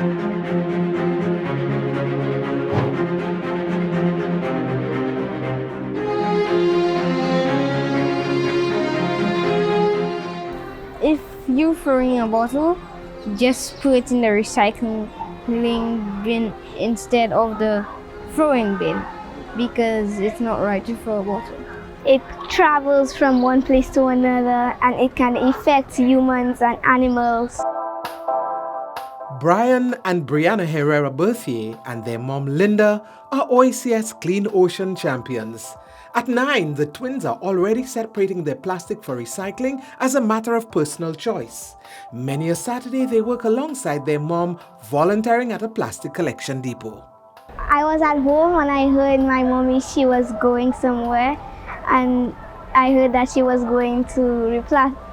If you're throwing a bottle, just put it in the recycling bin instead of the throwing bin, because it's not right to throw a bottle. It travels from one place to another and it can affect humans and animals. Brian and Briana Berthier and their mom Linda are OECS Clean Ocean champions. At 9, the twins are already separating their plastic for recycling as a matter of personal choice. Many a Saturday they work alongside their mom, volunteering at a plastic collection depot. I was at home when I heard my mommy, she was going somewhere, and I heard that she was going to replace.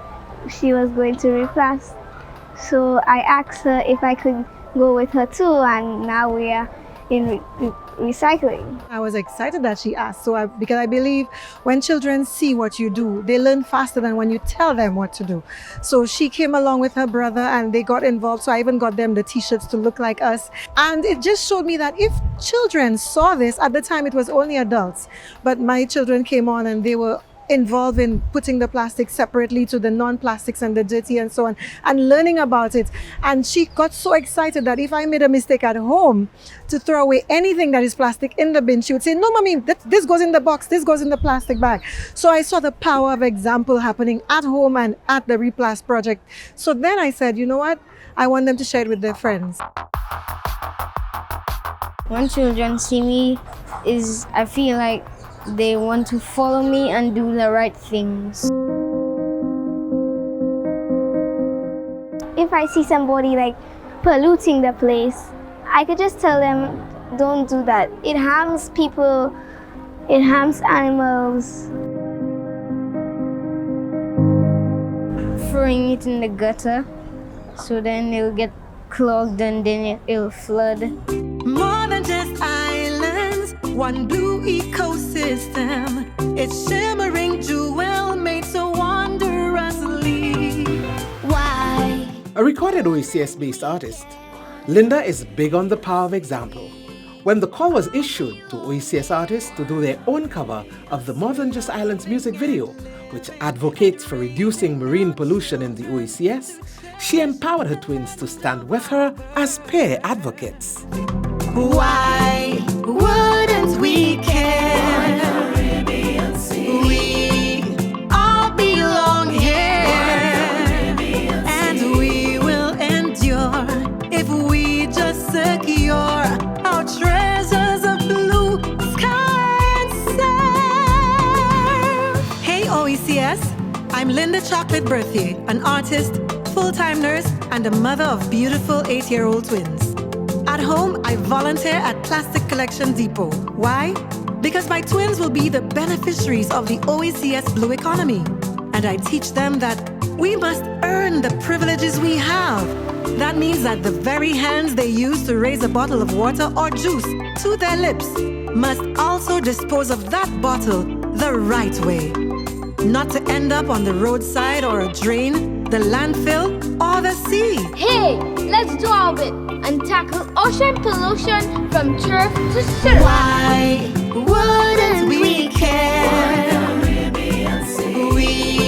So I asked her if I could go with her too, and now we are in recycling. I was excited that she asked, because I believe when children see what you do, they learn faster than when you tell them what to do. So she came along with her brother and they got involved. So I even got them the t-shirts to look like us. And it just showed me that if children saw this, at the time it was only adults, but my children came on and they were involved in putting the plastic separately to the non-plastics and the dirty and so on, and learning about it. And she got so excited that if I made a mistake at home to throw away anything that is plastic in the bin, she would say, "No, mommy, this goes in the box, this goes in the plastic bag." So I saw the power of example happening at home and at the Replast project. So then I said, you know what? I want them to share it with their friends. When children see me, I feel like they want to follow me and do the right things. If I see somebody like polluting the place, I could just tell them, don't do that. It harms people, it harms animals. Throwing it in the gutter, so then it'll get clogged and then it'll flood. More than just islands, one blue ecosystem. It's shimmering jewel made so wondrously. Why? A recorded OECS-based artist, Linda is big on the power of example. When the call was issued to OECS artists to do their own cover of the More Than Just Islands music video, which advocates for reducing marine pollution in the OECS, she empowered her twins to stand with her as peer advocates. Why wouldn't we care? We all belong here, and we will endure if we just secure our treasures of blue sky and sand. Hey OECS, I'm Linda Chocolate Berthier, an artist, full-time nurse, and a mother of beautiful 8-year-old twins. At home, I volunteer at Plastic Collection Depot. Why? Because my twins will be the beneficiaries of the OECS Blue Economy. And I teach them that we must earn the privileges we have. That means that the very hands they use to raise a bottle of water or juice to their lips must also dispose of that bottle the right way. Not to end up on the roadside or a drain, the landfill, or the sea. Hey, let's do our bit and tackle ocean pollution from turf to surf. Why wouldn't we care? We